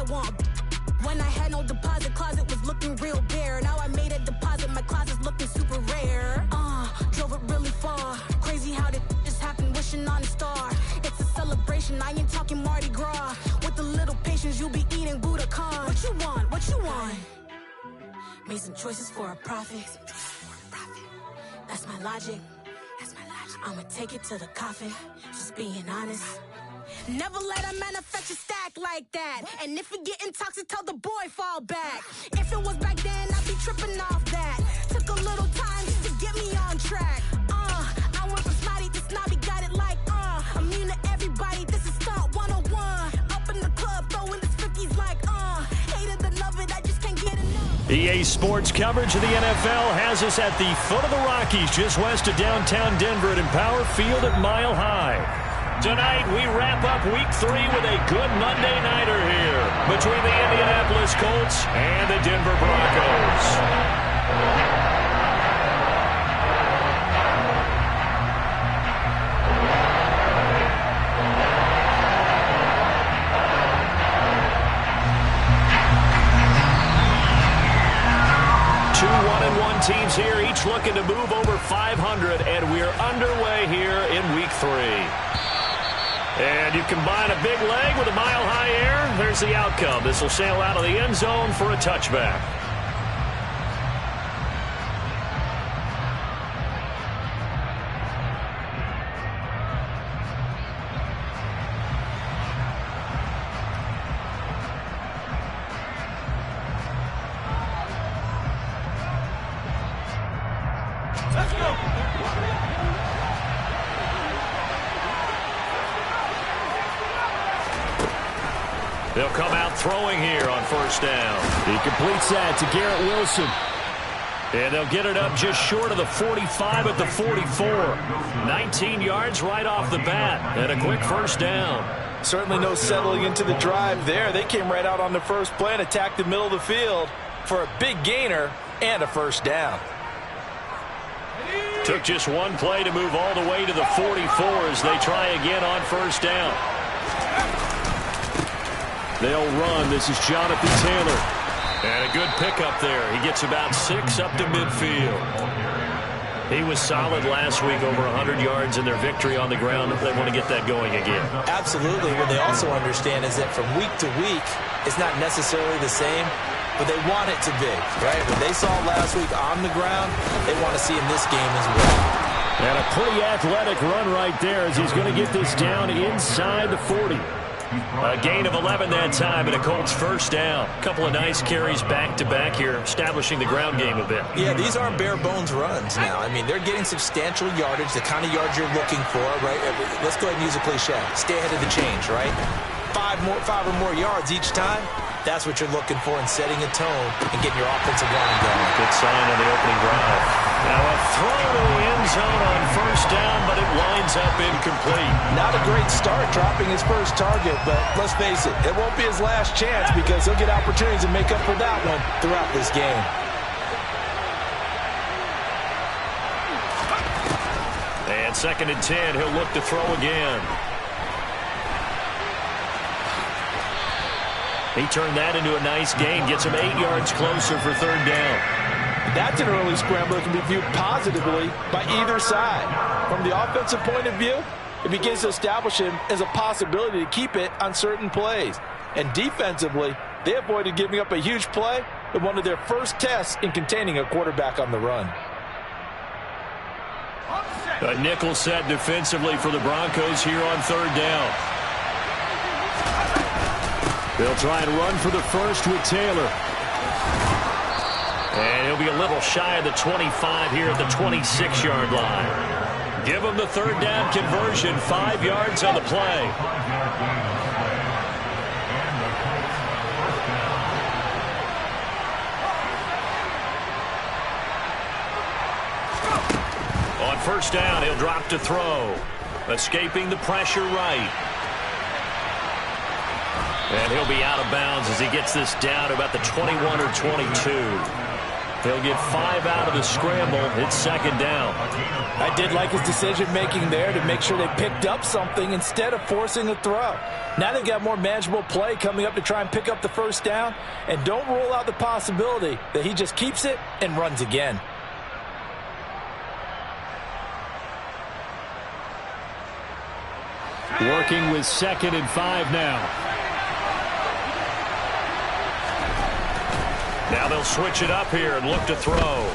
want. When I had no deposit, closet was looking real bare. Now I made a deposit, my closet's looking super rare. Drove it really far. Crazy how did this happen, wishing on a star. It's a celebration, I ain't talking Mardi Gras. With a little patience, you'll be eating Budokan. What you want? What you want? Made some choices for a profit. That's my logic. I'ma take it to the coffin. Just being honest. Never let a manufacture stack like that. And if it getting toxic, tell the boy fall back. If it was back then, I'd be tripping off that. Took a little time just to get me on track. I went from snotty to snobby, got it like I'm immune to everybody, this is stunt 101. Up in the club, throwing this 50s like hate it and love it, I just can't get enough. EA Sports coverage of the NFL has us at the foot of the Rockies, just west of downtown Denver at Empower Field at Mile High. Tonight, we wrap up Week 3 with a good Monday nighter here between the Indianapolis Colts and the Denver Broncos. 2 1-1 teams here, each looking to move over 500, and we're underway here in Week 3. And you combine a big leg with a mile-high air, there's the outcome. This will sail out of the end zone for a touchback. Let's go! They'll come out throwing here on first down. He completes that to Garrett Wilson. And they'll get it up just short of the 45 at the 44. 19 yards right off the bat. And a quick first down. Certainly no settling into the drive there. They came right out on the first play and attacked the middle of the field for a big gainer and a first down. Took just one play to move all the way to the 44 as they try again on first down. They'll run. This is Jonathan Taylor. And a good pickup there. He gets about 6 up to midfield. He was solid last week, over 100 yards in their victory on the ground. They want to get that going again. Absolutely. What they also understand is that from week to week, it's not necessarily the same, but they want it to be, right? What they saw last week on the ground, they want to see in this game as well. And a pretty athletic run right there as he's going to get this down inside the 40. A gain of 11 that time and a Colts first down. A couple of nice carries back-to-back here, establishing the ground game a bit. Yeah, these aren't bare-bones runs now. I mean, they're getting substantial yardage, the kind of yards you're looking for, right? Let's go ahead and use a cliche. Stay ahead of the change, right? 5 or more yards each time. That's what you're looking for in setting a tone and getting your offensive line going. Good sign on the opening drive. Now a throw to the end zone on first down, but it winds up incomplete. Not a great start dropping his first target, but let's face it, it won't be his last chance because he'll get opportunities to make up for that one throughout this game. And 2nd and 10, he'll look to throw again. He turned that into a nice gain, gets him 8 yards closer for 3rd down. That's an early scramble that can be viewed positively by either side. From the offensive point of view, it begins to establish him as a possibility to keep it on certain plays. And defensively, they avoided giving up a huge play in one of their first tests in containing a quarterback on the run. A nickel set defensively for the Broncos here on 3rd down. They'll try and run for the first with Taylor. And he'll be a little shy of the 25 here at the 26-yard line. Give him the 3rd down conversion, 5 yards on the play. On first down, he'll drop to throw. Escaping the pressure right. And he'll be out of bounds as he gets this down to about the 21 or 22. He'll get 5 out of the scramble. It's second down. I did like his decision-making there to make sure they picked up something instead of forcing a throw. Now they've got more manageable play coming up to try and pick up the first down, and don't rule out the possibility that he just keeps it and runs again. Working with 2nd and 5 now. Now they'll switch it up here and look to throw.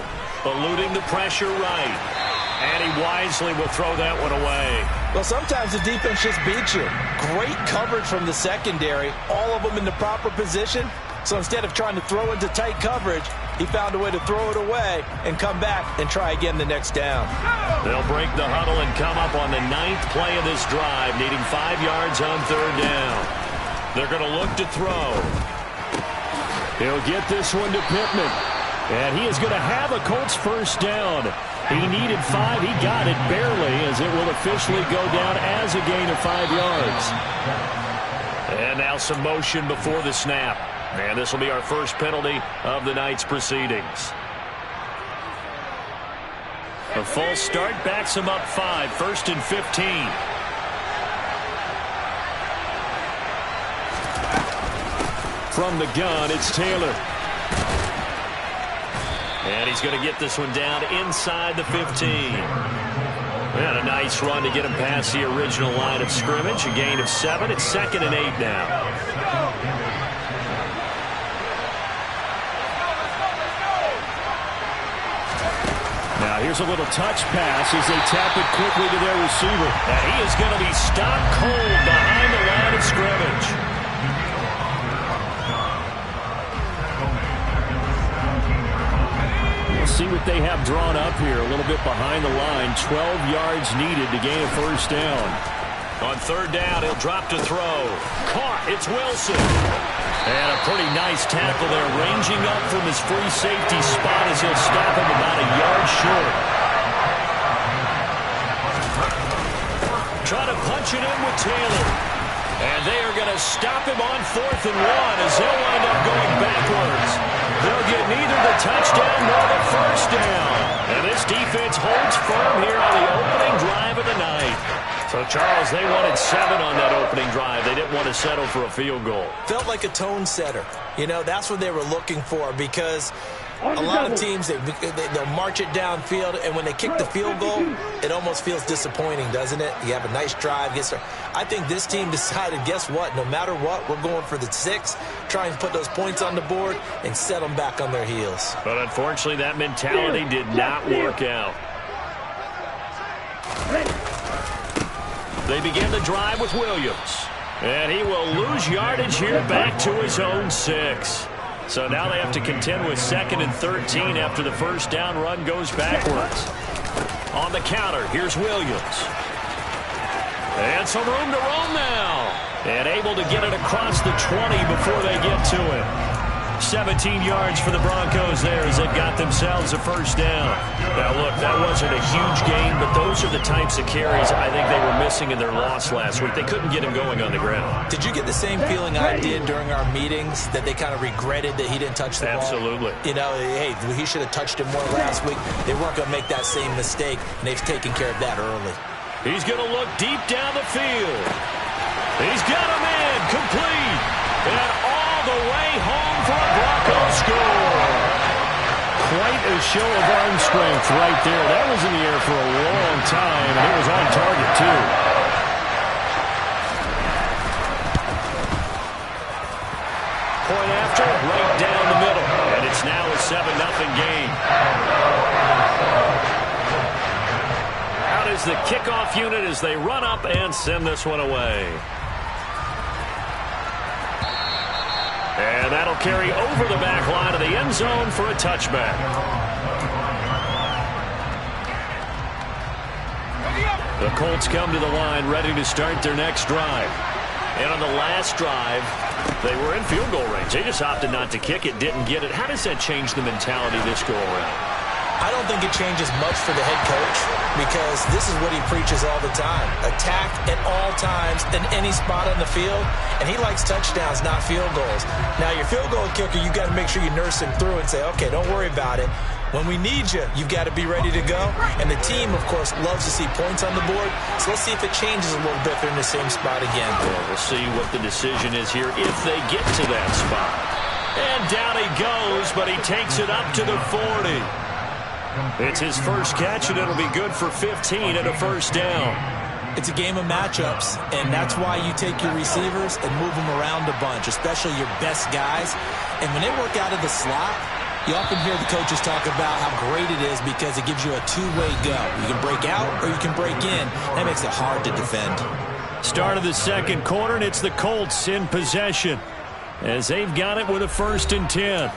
Eluding the pressure right. And he wisely will throw that one away. Well, sometimes the defense just beats you. Great coverage from the secondary. All of them in the proper position. So instead of trying to throw into tight coverage, he found a way to throw it away and come back and try again the next down. They'll break the huddle and come up on the 9th play of this drive, needing 5 yards on 3rd down. They're going to look to throw. He'll get this one to Pittman. And he is going to have a Colts first down. He needed 5. He got it barely, as it will officially go down as a gain of 5 yards. And now some motion before the snap. And this will be our first penalty of the night's proceedings. A false start backs him up 5. 1st and 15. From the gun, it's Taylor. And he's going to get this one down inside the 15. And a nice run to get him past the original line of scrimmage. A gain of 7. It's 2nd and 8 now. Now here's a little touch pass as they tap it quickly to their receiver. And he is going to be stopped cold behind the line of scrimmage. We'll see what they have drawn up here. A little bit behind the line. 12 yards needed to gain a first down. On 3rd down, he'll drop to throw. Caught. It's Wilson. And a pretty nice tackle there, ranging up from his free safety spot as he'll stop him about a yard short. Trying to punch it in with Taylor. And they are going to stop him on 4th and 1 as they'll wind up going backwards. They'll get neither the touchdown nor the first down. And this defense holds firm here on the opening drive of the night. So, Charles, they wanted 7 on that opening drive. They didn't want to settle for a field goal. Felt like a tone setter. You know, that's what they were looking for, because a lot of teams, they'll march it downfield, and when they kick the field goal, it almost feels disappointing, doesn't it? You have a nice drive. I think this team decided, guess what? No matter what, we're going for the 6, try and put those points on the board and set them back on their heels. But unfortunately, that mentality did not work out. They begin the drive with Williams. And he will lose yardage here back to his own 6. So now they have to contend with 2nd and 13 after the first down run goes backwards. On the counter, here's Williams. And some room to roam now. And able to get it across the 20 before they get to him. 17 yards for the Broncos there as they've got themselves a first down. Now, look, that wasn't a huge gain, but those are the types of carries I think they were missing in their loss last week. They couldn't get him going on the ground. Did you get the same feeling I did during our meetings, that they kind of regretted that he didn't touch the ball? Absolutely. You know, hey, he should have touched him more last week. They weren't going to make that same mistake, and they've taken care of that early. He's going to look deep down the field. He's got him in, complete, and all the way home for a Bronco score. Quite a show of arm strength right there. That was in the air for a long time, and it was on target, too. Point after, right down the middle, and it's now a 7-0 game. Out is the kickoff unit as they run up and send this one away. And that'll carry over the back line of the end zone for a touchback. The Colts come to the line ready to start their next drive. And on the last drive, they were in field goal range. They just opted not to kick it, didn't get it. How does that change the mentality this go around? I don't think it changes much for the head coach because this is what he preaches all the time. Attack at all times in any spot on the field, and he likes touchdowns, not field goals. Now, your field goal kicker, you got to make sure you nurse him through and say, okay, don't worry about it. When we need you, you've got to be ready to go. And the team, of course, loves to see points on the board. So let's see if it changes a little bit. They're in the same spot again. Well, we'll see what the decision is here if they get to that spot. And down he goes, but he takes it up to the 40. It's his first catch, and it'll be good for 15 and a first down. It's a game of matchups, and that's why you take your receivers and move them around a bunch, especially your best guys. And when they work out of the slot, you often hear the coaches talk about how great it is because it gives you a two-way go. You can break out or you can break in. That makes it hard to defend. Start of the second quarter, and it's the Colts in possession as they've got it with a 1st and 10.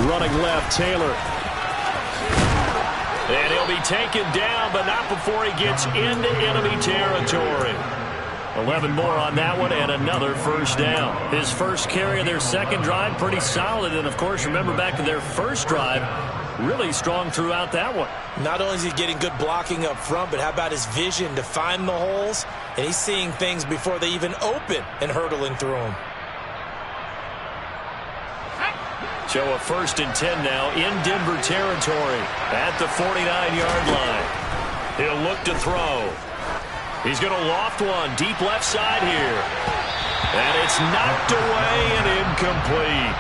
Running left, Taylor. And he'll be taken down, but not before he gets into enemy territory. 11 more on that one, and another first down. His first carry of their second drive, pretty solid. And, of course, remember back to their first drive, really strong throughout that one. Not only is he getting good blocking up front, but how about his vision to find the holes? And he's seeing things before they even open and hurdling through them. So a 1st and 10 now in Denver territory at the 49-yard line. He'll look to throw. He's going to loft one deep left side here. And it's knocked away and incomplete.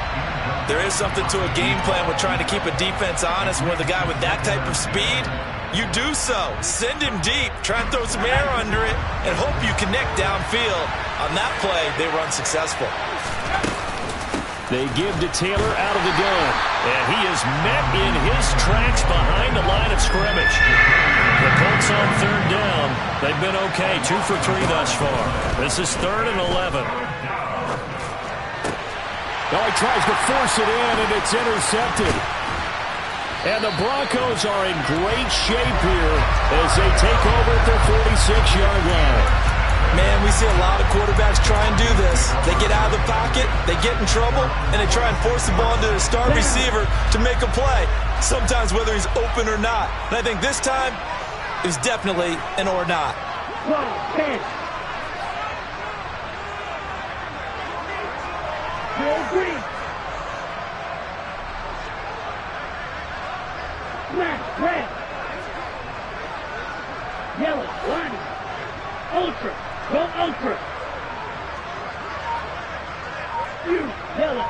There is something to a game plan with trying to keep a defense honest with a guy with that type of speed. You do so. Send him deep. Try and throw some air under it and hope you connect downfield. On that play, they were unsuccessful. They give to Taylor out of the gun. And he is met in his tracks behind the line of scrimmage. The Colts on 3rd down. They've been okay. 2 for 3 thus far. This is 3rd and 11. Now he tries to force it in, and it's intercepted. And the Broncos are in great shape here as they take over at their 46-yard line. Man, we see a lot of quarterbacks try and do this. They get out of the pocket, they get in trouble, and they try and force the ball into the star receiver to make a play, sometimes whether he's open or not. And I think this time, it was definitely an or not. 10. Green. Black, red. Yellow, line. Ultra. Go ultra. You, yellow.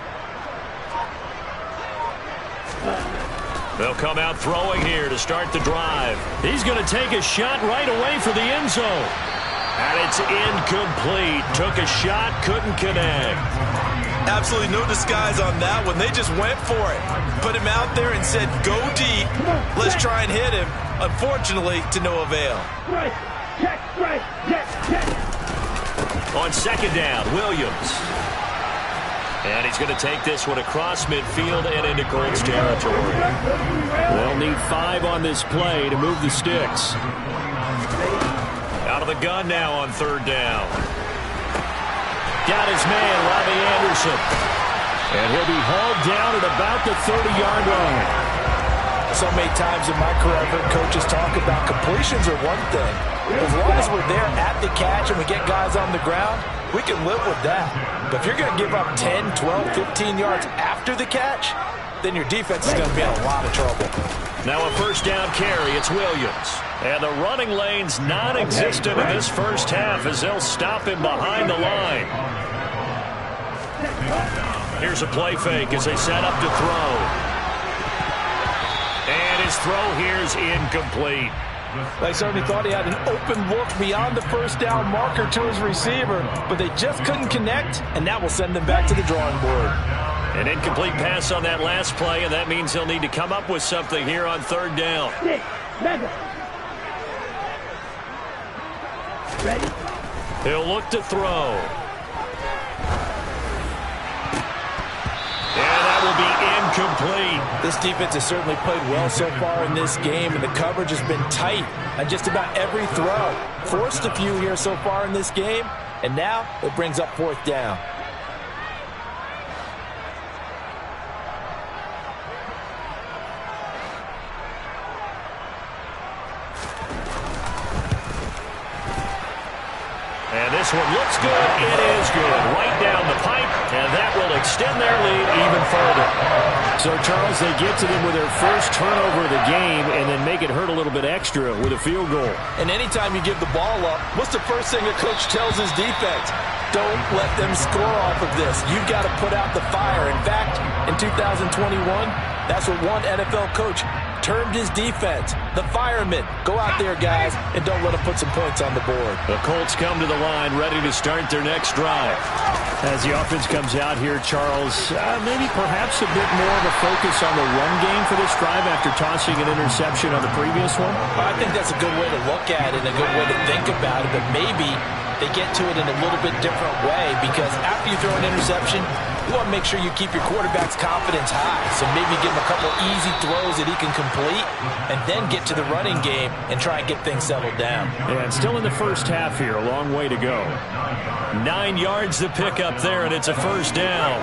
They'll come out throwing here to start the drive. He's going to take a shot right away for the end zone. And it's incomplete. Took a shot, couldn't connect. Absolutely no disguise on that one. They just went for it. Put him out there and said, go deep. Let's try and hit him. Unfortunately, to no avail. Right. Check, right. Check, check. On 2nd down, Williams. And he's going to take this one across midfield and into Colts territory. They'll need 5 on this play to move the sticks. Out of the gun now on 3rd down. Got his man, Robbie Anderson. And he'll be hauled down at about the 30-yard line. So many times in my career, I've heard coaches talk about completions are one thing. As long as we're there at the catch and we get guys on the ground, we can live with that. But if you're going to give up 10, 12, 15 yards after the catch, then your defense is going to be in a lot of trouble. Now a 1st down carry. It's Williams. And the running lane's non-existent in this first half as they'll stop him behind the line. Here's a play fake as they set up to throw. And his throw here is incomplete. They certainly thought he had an open look beyond the 1st down marker to his receiver, but they just couldn't connect, and that will send them back to the drawing board. An incomplete pass on that last play, and that means they'll need to come up with something here on 3rd down. Ready? He'll look to throw. And that will be incomplete. This defense has certainly played well so far in this game, and the coverage has been tight on just about every throw. Forced a few here so far in this game, and now it brings up 4th down. And this one looks good. It is good. Right down the pipe, and that will extend their lead even further. So, Charles, they get to them with their first turnover of the game and then make it hurt a little bit extra with a field goal. And anytime you give the ball up, what's the first thing a coach tells his defense? Don't let them score off of this. You've got to put out the fire. In fact, in 2021, that's what one NFL coach termed his defense, the firemen. Go out there, guys, and don't let them put some points on the board. The Colts come to the line ready to start their next drive. As the offense comes out here, Charles, maybe perhaps a bit more of a focus on the run game for this drive after tossing an interception on the previous one? I think that's a good way to look at it, a good way to think about it, but maybe they get to it in a little bit different way, because after you throw an interception, you want to make sure you keep your quarterback's confidence high. So maybe give him a couple easy throws that he can complete and then get to the running game and try and get things settled down. And still in the first half here, a long way to go. 9 yards to pick up there, and it's a 1st down.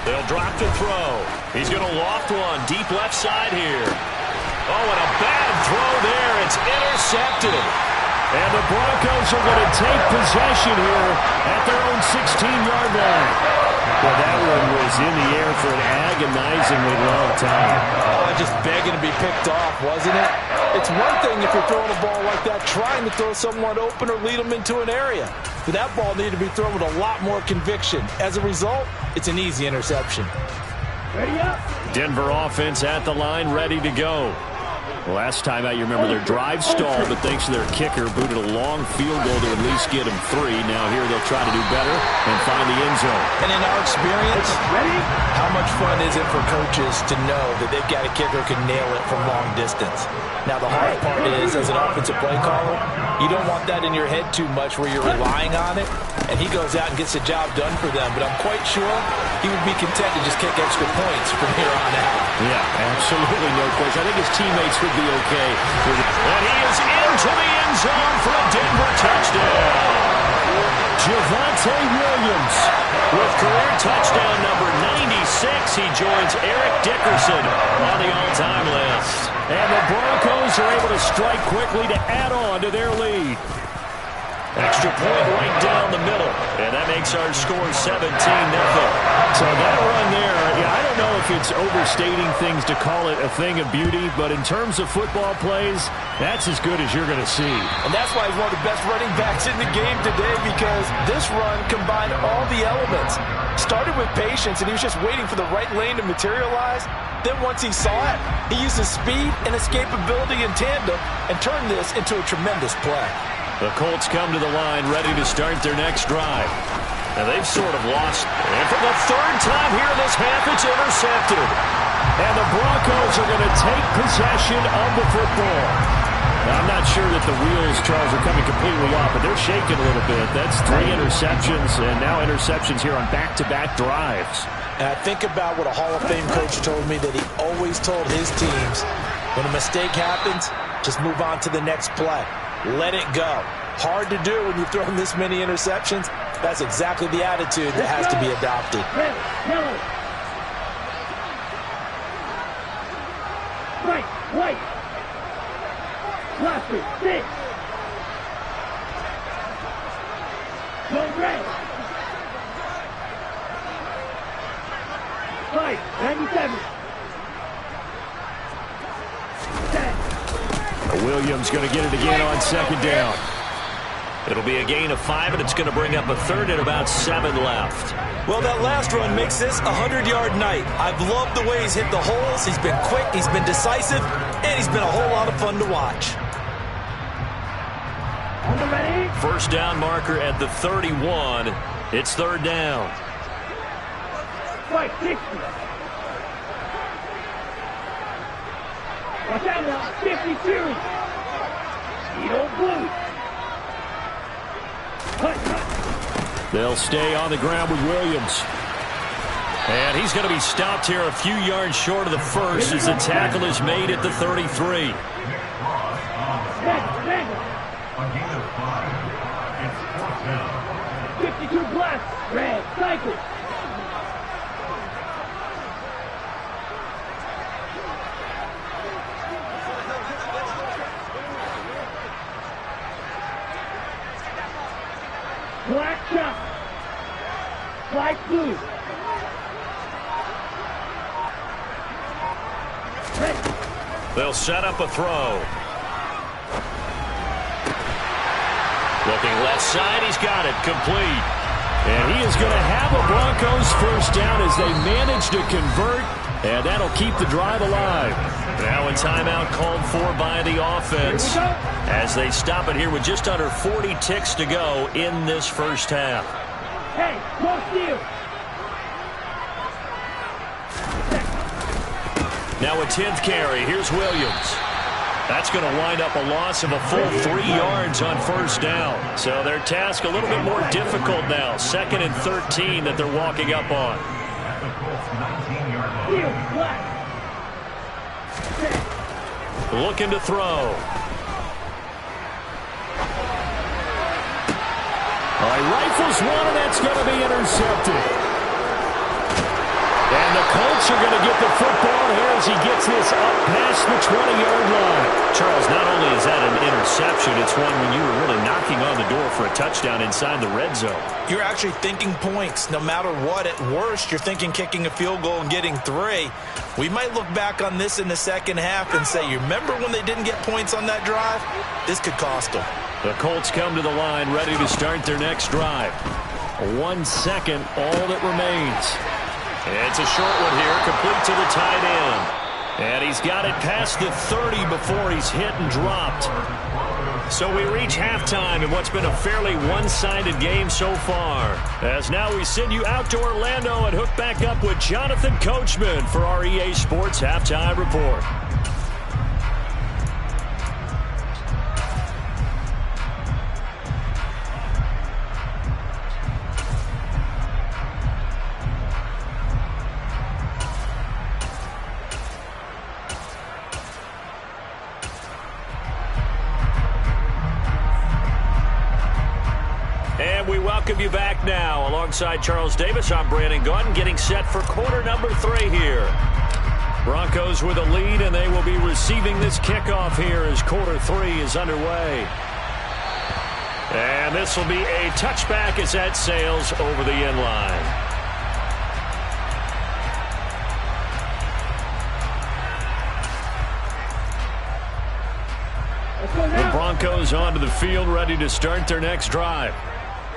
They'll drop to throw. He's going to loft one deep left side here. Oh, and a bad throw there. It's intercepted. And the Broncos are going to take possession here at their own 16-yard line. Well, that one was in the air for an agonizingly long time. Oh, just begging to be picked off, wasn't it? It's one thing if you're throwing a ball like that, trying to throw someone open or lead them into an area. But that ball needed to be thrown with a lot more conviction. As a result, it's an easy interception. Ready up. Denver offense at the line, ready to go. Last time out, you remember their drive stalled, but thanks to their kicker, booted a long field goal to at least get them 3. Now here they'll try to do better and find the end zone. And in our experience, how much fun is it for coaches to know that they've got a kicker who can nail it from long distance? Now the hard part is, as an offensive play caller, you don't want that in your head too much where you're relying on it, and he goes out and gets the job done for them. But I'm quite sure he would be content to just kick extra points from here on out. Yeah, absolutely no question. I think his teammates would be okay with it. And he is into the end zone for a Denver touchdown. Javonte Williams with career touchdown number 96. He joins Eric Dickerson on the all-time list. And the Broncos are able to strike quickly to add on to their lead. Extra point right down the middle. And that makes our score 17-0. So that run there, yeah, I don't know if it's overstating things to call it a thing of beauty, but in terms of football plays, that's as good as you're going to see. And that's why he's one of the best running backs in the game today, because this run combined all the elements. Started with patience, and he was just waiting for the right lane to materialize. Then once he saw it, he used his speed and escapability in tandem and turned this into a tremendous play. The Colts come to the line ready to start their next drive. Now they've sort of lost. And for the 3rd time here in this half, it's intercepted. And the Broncos are going to take possession of the football. Now, I'm not sure that the wheels, Charles, are coming completely off, but they're shaking a little bit. That's 3 interceptions, and now interceptions here on back-to-back drives. And I think about what a Hall of Fame coach told me, that he always told his teams, when a mistake happens, just move on to the next play. Let it go. Hard to do when you've thrown this many interceptions. That's exactly the attitude that has to be adopted. Red, yellow. Right, white. Cluster, 6. Go red. 5, 97. 10. Williams going to get it again on 2nd down. It'll be a gain of 5, and it's going to bring up a 3rd and about 7 left. Well, that last run makes this a 100-yard night. I've loved the way he's hit the holes. He's been quick, he's been decisive, and he's been a whole lot of fun to watch. On the ready. 1st down marker at the 31. It's 3rd down. 560. Watch out now. 52. Speedo blue. They'll stay on the ground with Williams. And he's going to be stopped here a few yards short of the first as the tackle is made at the 33. Red, cycle. Black shot. Black blue. Red. They'll set up a throw. Looking left side, he's got it, complete. And he is going to have a Broncos first down as they manage to convert, and that'll keep the drive alive. Now a timeout called for by the offense as they stop it here with just under 40 ticks to go in this first half. Hey, close to you. Now a 10th carry. Here's Williams. That's going to wind up a loss of a full 3 yards on first down. So their task a little bit more difficult now. 2nd and 13 that they're walking up on. Looking to throw. All right, rifles one, and that's going to be intercepted. And the Colts are going to get the football here as he gets this up past the 20-yard line. Charles, not only is that an interception, it's one when you were really knocking on the door for a touchdown inside the red zone. You're actually thinking points. No matter what, at worst, you're thinking kicking a field goal and getting 3. We might look back on this in the second half and say, you remember when they didn't get points on that drive? This could cost them. The Colts come to the line ready to start their next drive. 1 second, all that remains. It's a short one here, complete to the tight end. And he's got it past the 30 before he's hit and dropped. So we reach halftime in what's been a fairly one-sided game so far. As now we send you out to Orlando and hook back up with Jonathan Coachman for our EA Sports Halftime Report. We welcome you back now. Alongside Charles Davis, I'm Brandon Gaudin, getting set for quarter number 3 here. Broncos with a lead, and they will be receiving this kickoff here as quarter 3 is underway. And this will be a touchback as that sails over the end line. The Broncos onto the field, ready to start their next drive.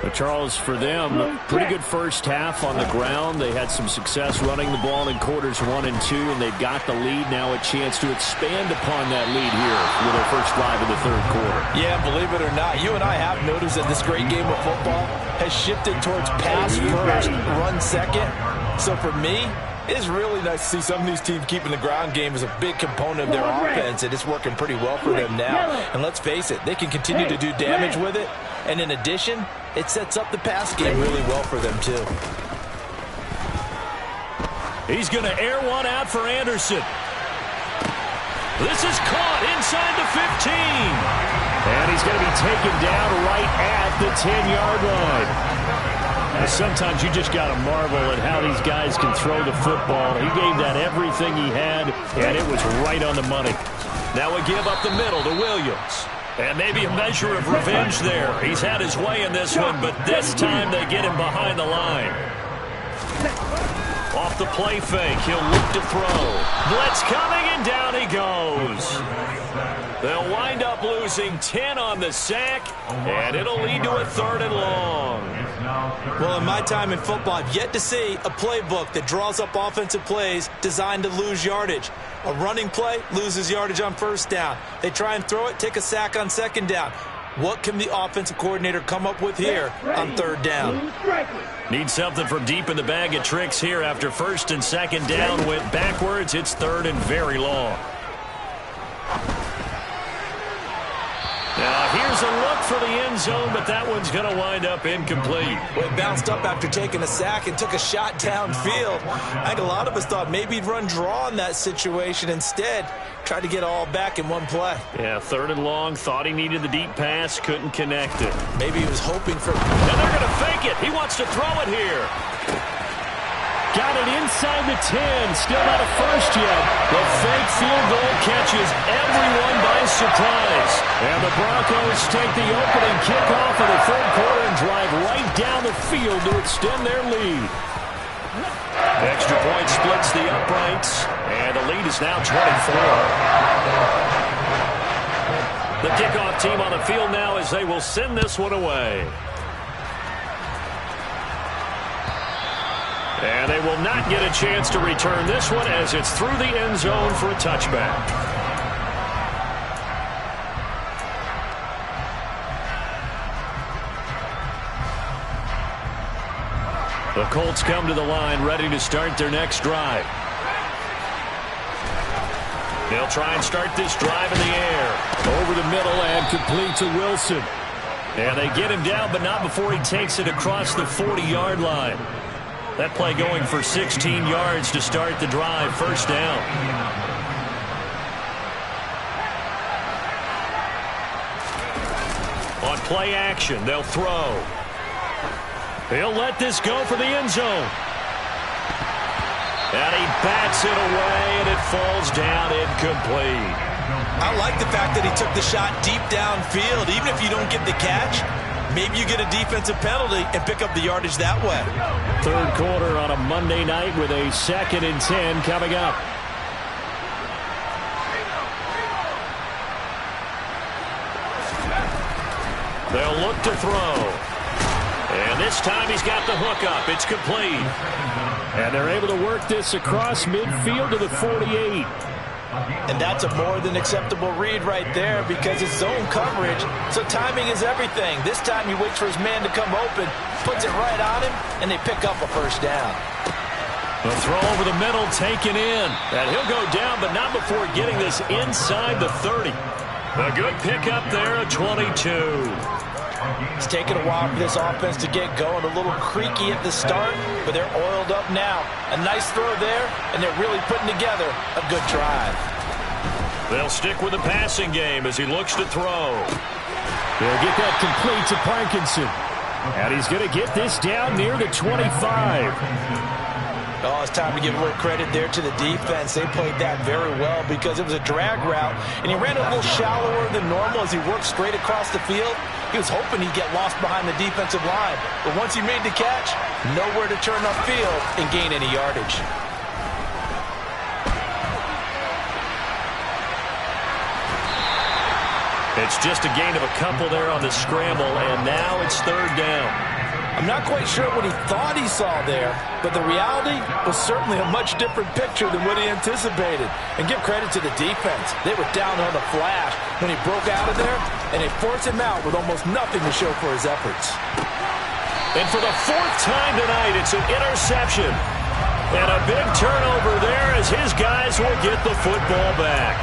But Charles, for them, pretty good first half on the ground. They had some success running the ball in quarters 1 and 2, and they've got the lead now, a chance to expand upon that lead here with their first drive in the third quarter. Yeah, believe it or not, you and I have noticed that this great game of football has shifted towards pass first, run second. So for me, it's really nice to see some of these teams keeping the ground game as a big component of their offense, and it's working pretty well for them now. And let's face it, they can continue to do damage with it. And in addition, it sets up the pass game really well for them, too. He's going to air one out for Anderson. This is caught inside the 15. And he's going to be taken down right at the 10-yard line. Sometimes you just got to marvel at how these guys can throw the football. He gave that everything he had, and it was right on the money. Now we give up the middle to Williams. And maybe a measure of revenge there. He's had his way in this one, but this time they get him behind the line. Off the play fake, he'll look to throw. Blitz coming, and down he goes. They'll wind up losing 10 on the sack, and it'll lead to a 3rd and long. Well, in my time in football, I've yet to see a playbook that draws up offensive plays designed to lose yardage. A running play loses yardage on first down. They try and throw it, take a sack on second down. What can the offensive coordinator come up with here on 3rd down? Need something from deep in the bag of tricks here after 1st and 2nd down went backwards. It's 3rd and very long. Now here's a look for the end zone, but that one's going to wind up incomplete. Well, he bounced up after taking a sack and took a shot downfield. I think a lot of us thought maybe he'd run draw in that situation. Instead, tried to get all back in one play. Yeah, 3rd and long, thought he needed the deep pass, couldn't connect it. Maybe he was hoping for... And they're going to fake it. He wants to throw it here. Got it inside the 10. Still not a first yet. The fake field goal catches everyone by surprise. And the Broncos take the opening kickoff of the 3rd quarter and drive right down the field to extend their lead. Extra point splits the uprights, and the lead is now 24. The kickoff team on the field now as they will send this one away. And they will not get a chance to return this one as it's through the end zone for a touchback. The Colts come to the line ready to start their next drive. They'll try and start this drive in the air. Over the middle and complete to Wilson. And they get him down, but not before he takes it across the 40-yard line. That play going for 16 yards to start the drive. First down. On play action, they'll throw. He'll let this go for the end zone. And he bats it away, and it falls down incomplete. I like the fact that he took the shot deep downfield. Even if you don't get the catch, maybe you get a defensive penalty and pick up the yardage that way. 3rd quarter on a Monday night with a 2nd and 10 coming up. They'll look to throw. And this time he's got the hook up. It's complete. And they're able to work this across midfield to the 48. And that's a more than acceptable read right there because it's zone coverage, so timing is everything. This time he waits for his man to come open, puts it right on him, and they pick up a first down. The throw over the middle taken in. And he'll go down, but not before getting this inside the 30. A good pickup there at 22. It's taken a while for this offense to get going. A little creaky at the start, but they're oiled up now. A nice throw there, and they're really putting together a good drive. They'll stick with the passing game as he looks to throw. They'll get that complete to Parkinson. And he's going to get this down near the 25. Oh, it's time to give a little credit there to the defense. They played that very well because it was a drag route, and he ran a little shallower than normal as he worked straight across the field. He was hoping he'd get lost behind the defensive line, but once he made the catch, nowhere to turn upfield and gain any yardage. It's just a gain of a couple there on the scramble, and now it's 3rd down. I'm not quite sure what he thought he saw there, but the reality was certainly a much different picture than what he anticipated. And give credit to the defense. They were down on the flash when he broke out of there, and they forced him out with almost nothing to show for his efforts. And for the 4th time tonight, it's an interception. And a big turnover there as his guys will get the football back.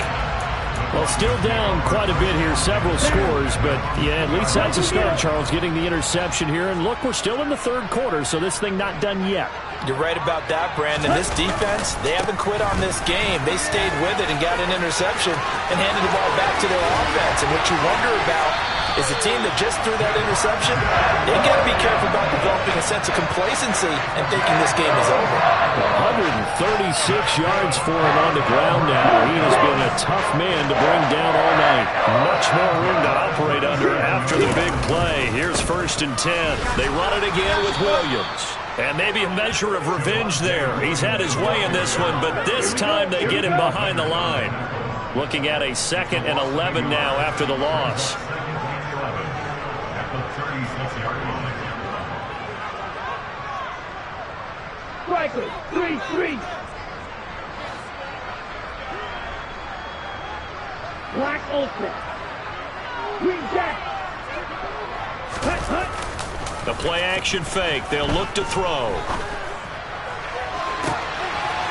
Well, still down quite a bit here, several scores, but yeah, at least that's a start, Charles, getting the interception here. And look, we're still in the 3rd quarter, so this thing not done yet. You're right about that, Brandon. This defense, they haven't quit on this game. They stayed with it and got an interception and handed the ball back to their offense. And what you wonder about is the team that just threw that interception, they got to be careful about developing a sense of complacency and thinking this game is over. 136 yards for him on the ground now. He has been a tough man to bring down all night. Much more room to operate under after the big play. Here's 1st and 10. They run it again with Williams. And maybe a measure of revenge there. He's had his way in this one, but this time they get him behind the line. Looking at a 2nd and 11 now after the loss. Striker, 3-3. Black Ultra. Green Jack. Hut, hut. The play action fake. They'll look to throw.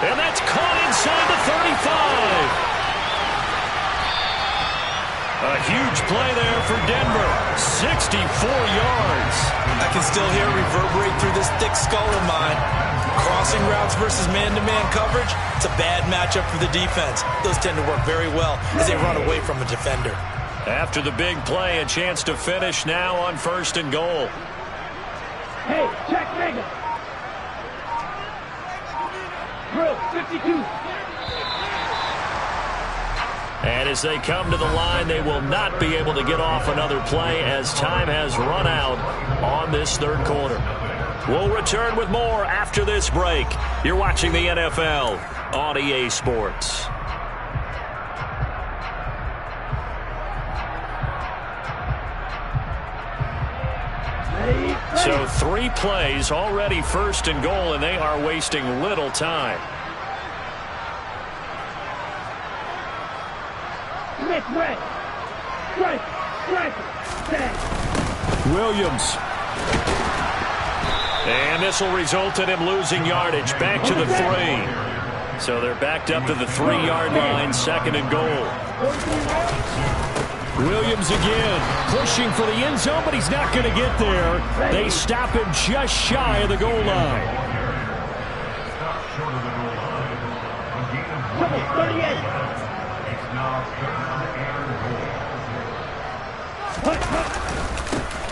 And that's caught inside the 35. A huge play there for Denver. 64 yards. I can still hear it reverberate through this thick skull of mine. Crossing routes versus man-to-man coverage, it's a bad matchup for the defense. Those tend to work very well as they run away from a defender. After the big play, a chance to finish now on 1st and goal. Hey, check mega. Drill 52. And as they come to the line, they will not be able to get off another play as time has run out on this 3rd quarter. We'll return with more after this break. You're watching the NFL on EA Sports. So 3 plays, already 1st and goal, and they are wasting little time. Smith red. Strike. Williams. And this will result in him losing yardage back to the 3. So they're backed up to the 3-yard line, 2nd and goal. Williams again, pushing for the end zone, but he's not going to get there. They stop him just shy of the goal line. Number 38.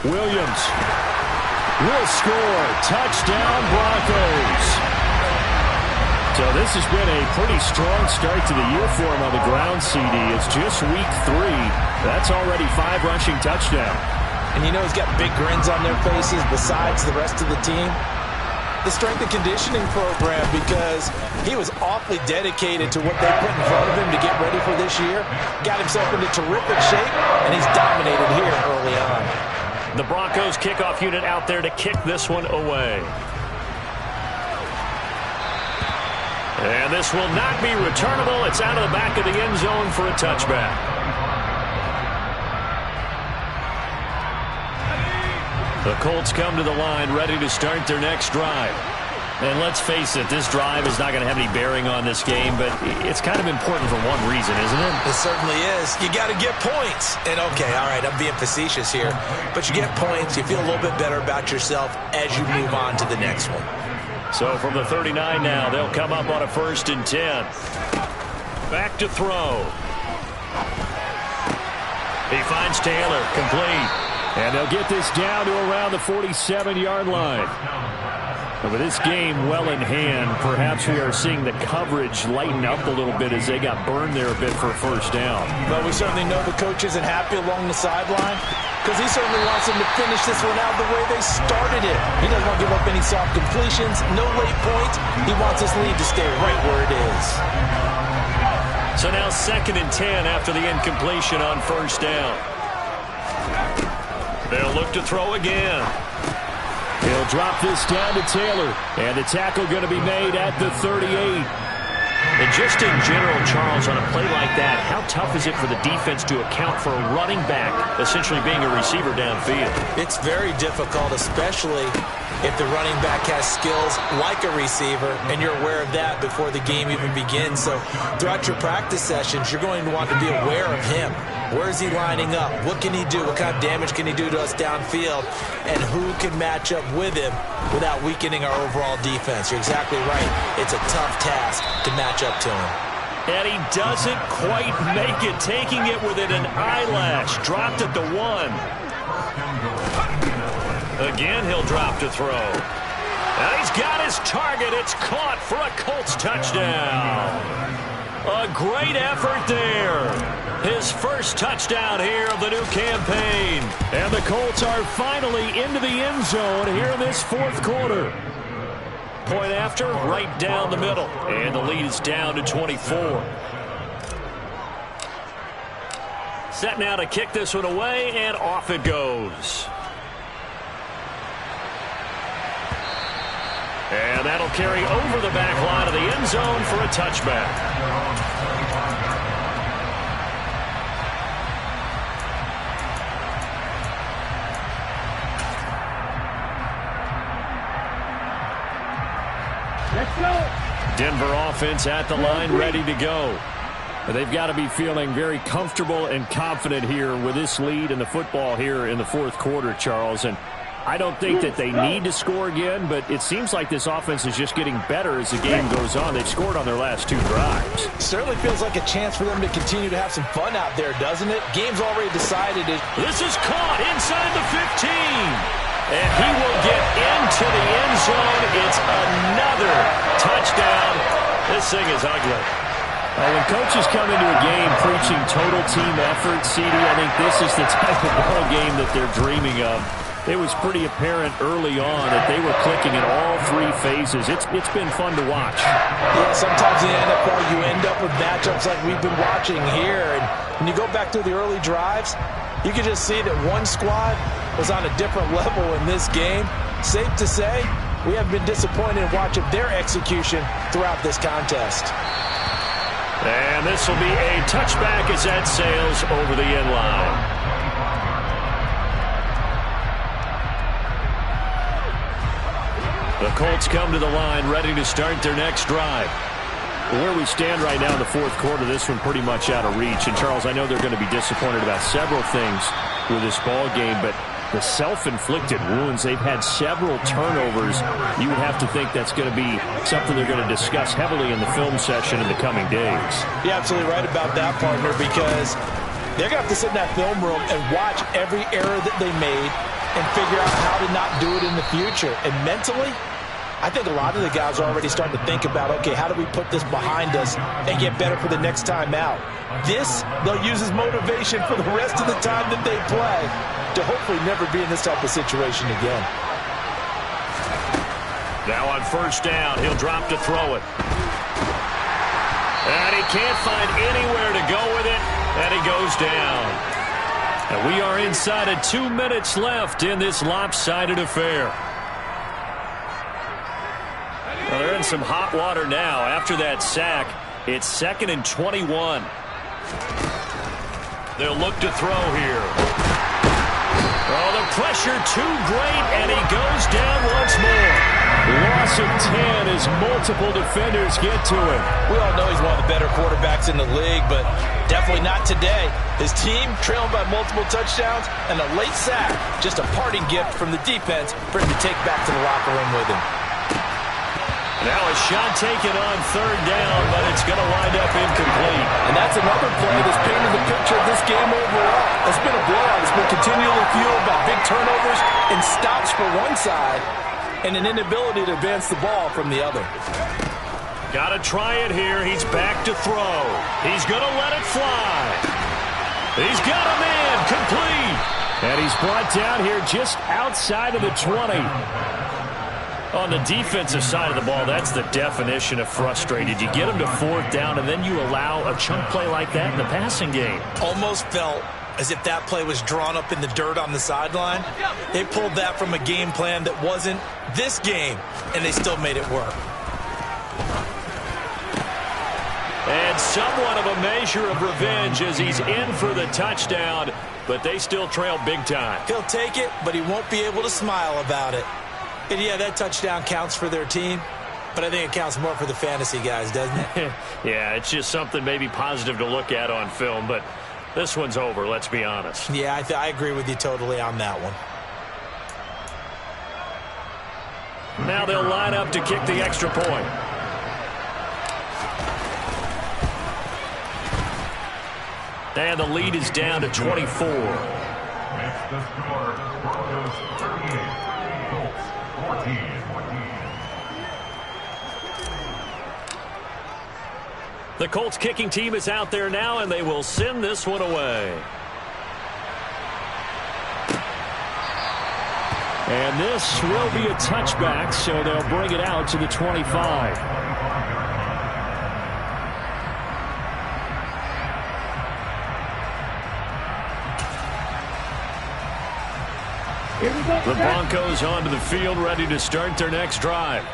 Williams will score. Touchdown, Broncos. So this has been a pretty strong start to the year for him on the ground, CD. It's just week 3. That's already 5 rushing touchdowns. And you know he's got big grins on their faces besides the rest of the team. The strength and conditioning program, because he was awfully dedicated to what they put in front of him to get ready for this year. Got himself into terrific shape, and he's dominated here early on. The Broncos kickoff unit out there to kick this one away. And this will not be returnable. It's out of the back of the end zone for a touchback. The Colts come to the line ready to start their next drive. And let's face it, this drive is not going to have any bearing on this game, but it's kind of important for one reason, isn't it? It certainly is. You got to get points. And okay, all right, I'm being facetious here, but you get points, you feel a little bit better about yourself as you move on to the next one. So from the 39 now, they'll come up on a 1st and 10. Back to throw. He finds Taylor, complete. And they'll get this down to around the 47-yard line. And with this game well in hand, perhaps we are seeing the coverage lighten up a little bit as they got burned there a bit for a 1st down. But we certainly know the coach isn't happy along the sideline because he certainly wants them to finish this one out the way they started it. He doesn't want to give up any soft completions, no late points. He wants this lead to stay right where it is. So now 2nd and 10 after the incompletion on 1st down. They'll look to throw again. He'll drop this down to Taylor. And the tackle going to be made at the 38. And just in general, Charles, on a play like that, how tough is it for the defense to account for a running back essentially being a receiver downfield? It's very difficult, especially if the running back has skills like a receiver, and you're aware of that before the game even begins. So throughout your practice sessions, you're going to want to be aware of him. Where is he lining up? What can he do? What kind of damage can he do to us downfield? And who can match up with him without weakening our overall defense? You're exactly right. It's a tough task to match up to him. And he doesn't quite make it, taking it within an eyelash. Dropped at the 1. Again, he'll drop to throw. And he's got his target. It's caught for a Colts touchdown. A great effort there. His first touchdown here of the new campaign. And the Colts are finally into the end zone here in this 4th quarter. Point after, right down the middle. And the lead is down to 24. Set now to kick this one away, and off it goes. And that'll carry over the back line of the end zone for a touchback. Let's go. Denver offense at the line, ready to go. They've got to be feeling very comfortable and confident here with this lead in the football here in the fourth quarter, Charles. And I don't think that they need to score again, but it seems like this offense is just getting better as the game goes on. They've scored on their last 2 drives. Certainly feels like a chance for them to continue to have some fun out there, doesn't it? Game's already decided. This is caught inside the 15. And he will get into the end zone. It's another touchdown. This thing is ugly. When coaches come into a game preaching total team effort, CD, I think this is the type of ball game that they're dreaming of. It was pretty apparent early on that they were clicking in all 3 phases. It's been fun to watch. Yeah, sometimes in the NFL you end up with matchups like we've been watching here. And when you go back through the early drives, you can just see that one squad was on a different level in this game. Safe to say, we have been disappointed in watching their execution throughout this contest. And this will be a touchback as that sails over the end line. The Colts come to the line, ready to start their next drive. Where we stand right now in the fourth quarter, this one pretty much out of reach. And, Charles, I know they're going to be disappointed about several things with this ball game, but the self-inflicted wounds, they've had several turnovers. You would have to think that's going to be something they're going to discuss heavily in the film session in the coming days. You're absolutely right about that, partner, because they're going to have to sit in that film room and watch every error that they made and figure out how to not do it in the future. And mentally, I think a lot of the guys are already starting to think about, okay, how do we put this behind us and get better for the next time out? This, they'll use as motivation for the rest of the time that they play to hopefully never be in this type of situation again. Now on first down, he'll drop to throw it. And he can't find anywhere to go with it, and he goes down. And we are inside of 2 minutes left in this lopsided affair. Well, they're in some hot water now. After that sack, it's 2nd and 21. They'll look to throw here. Oh, the pressure too great, and he goes down once more. Loss of 10 as multiple defenders get to him. We all know he's one of the better quarterbacks in the league, but definitely not today. His team trailing by multiple touchdowns and a late sack. Just a parting gift from the defense for him to take back to the locker room with him. Now a shot taken on third down, but it's going to wind up incomplete. And that's another play that's painted the picture of this game overall. It's been a blowout. It's been continually fueled by big turnovers and stops for one side and an inability to advance the ball from the other. Got to try it here. He's back to throw. He's going to let it fly. He's got a man complete. And he's brought down here just outside of the 20. On the defensive side of the ball, that's the definition of frustrated. You get them to fourth down, and then you allow a chunk play like that in the passing game. Almost felt as if that play was drawn up in the dirt on the sideline. They pulled that from a game plan that wasn't this game, and they still made it work. And somewhat of a measure of revenge as he's in for the touchdown, but they still trail big time. He'll take it, but he won't be able to smile about it. And yeah, that touchdown counts for their team, but I think it counts more for the fantasy guys, doesn't it? Yeah, it's just something maybe positive to look at on film, but this one's over, let's be honest. Yeah, I agree with you totally on that one. Now they'll line up to kick the extra point. And the lead is down to 24. Makes the score Broncos 38, Colts 14. The Colts kicking team is out there now, and they will send this one away. And this will be a touchback, so they'll bring it out to the 25. The Broncos onto the field, ready to start their next drive.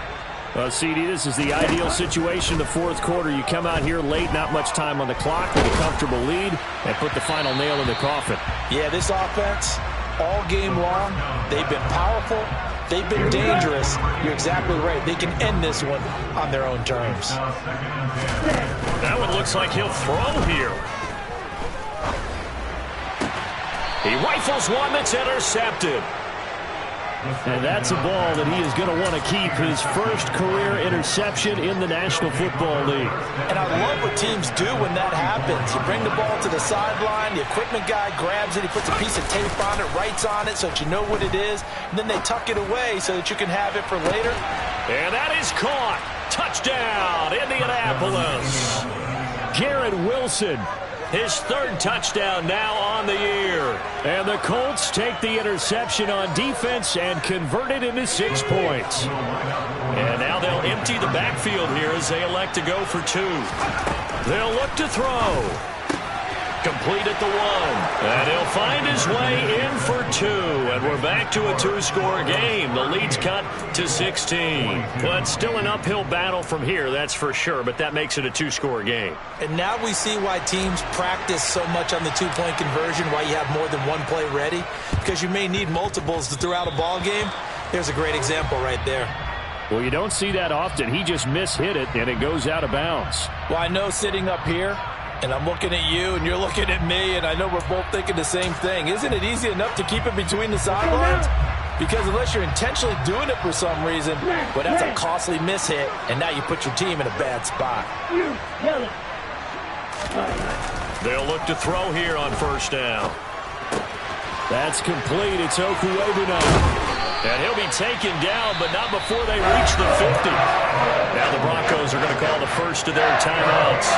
CD, this is the ideal situation, the fourth quarter. You come out here late, not much time on the clock with a comfortable lead, and put the final nail in the coffin. Yeah, this offense, all game long, they've been powerful, They've been dangerous. You're exactly right. They can end this one on their own terms. That one looks like he'll throw here. He rifles one that's intercepted. And that's a ball that he is going to want to keep, his first career interception in the National Football League. And I love what teams do when that happens. You bring the ball to the sideline, the equipment guy grabs it, he puts a piece of tape on it, writes on it so that you know what it is, and then they tuck it away so that you can have it for later. And that is caught. Touchdown, Indianapolis. Garrett Wilson. His third touchdown now on the year. And the Colts take the interception on defense and convert it into 6 points. And now they'll empty the backfield here as they elect to go for 2. They'll look to throw. Complete at the 1. And he'll find his way in for 2. And we're back to a 2-score game. The lead's cut to 16. Well, it's still an uphill battle from here, that's for sure, but that makes it a 2-score game. And now we see why teams practice so much on the 2-point conversion, why you have more than one play ready, because you may need multiples throughout a ball game. There's a great example right there. Well, you don't see that often. He just mishit it, and it goes out of bounds. Well, I know sitting up here, and I'm looking at you, and you're looking at me, and I know we're both thinking the same thing. Isn't it easy enough to keep it between the sidelines? Because unless you're intentionally doing it for some reason, well, that's a costly mishit, and now you put your team in a bad spot. They'll look to throw here on first down. That's complete. It's Okuebu now. And he'll be taken down, but not before they reach the 50. Now the Broncos are going to call the first of their timeouts.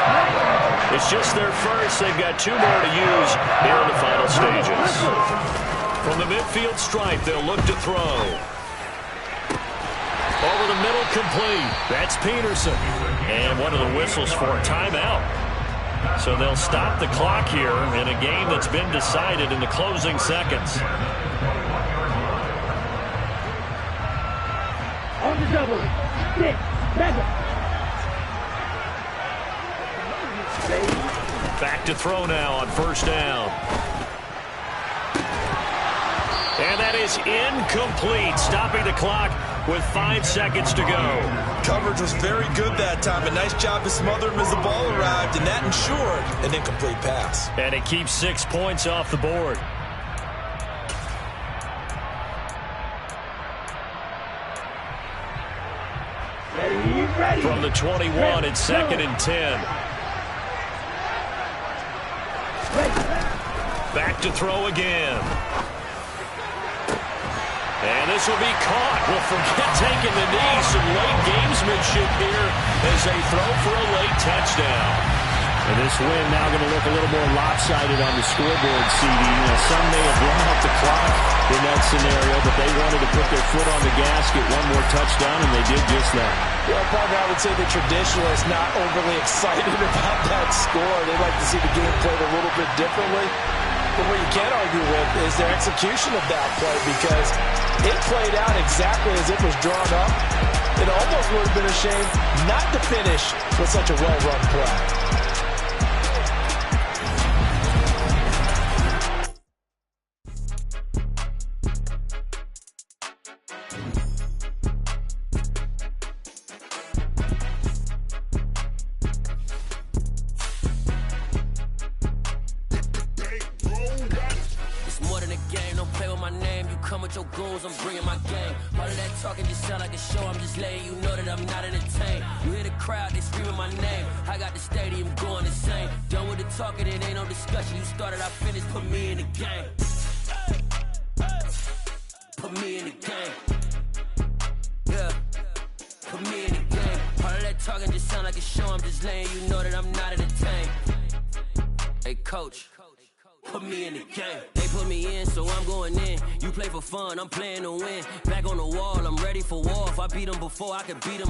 It's just their first. They've got 2 more to use here in the final stages. From the midfield stripe, they'll look to throw. Over the middle, complete. That's Peterson. And one of the whistles for a timeout. So they'll stop the clock here in a game that's been decided in the closing seconds. On the double. 6, 7. Back to throw now on first down. And that is incomplete, stopping the clock with 5 seconds to go. Coverage was very good that time. A nice job to smother him as the ball arrived, and that ensured an incomplete pass. And it keeps 6 points off the board. Ready. From the 21, it's 2nd and 10. Back to throw again. And this will be caught. Well, forget taking the knee. Some late gamesmanship here as they throw for a late touchdown. And this win now going to look a little more lopsided on the scoreboard, CD. You know, some may have run out the clock in that scenario, but they wanted to put their foot on the gas, get one more touchdown, and they did just that. Well, partner, I would say the traditionalists not overly excited about that score. They'd like to see the game played a little bit differently. But what you can't argue with is their execution of that play, because it played out exactly as it was drawn up. It almost would have been a shame not to finish with such a well-run play. I'm playing to win. Back on the wall, I'm ready for war. If I beat them before, I can beat them.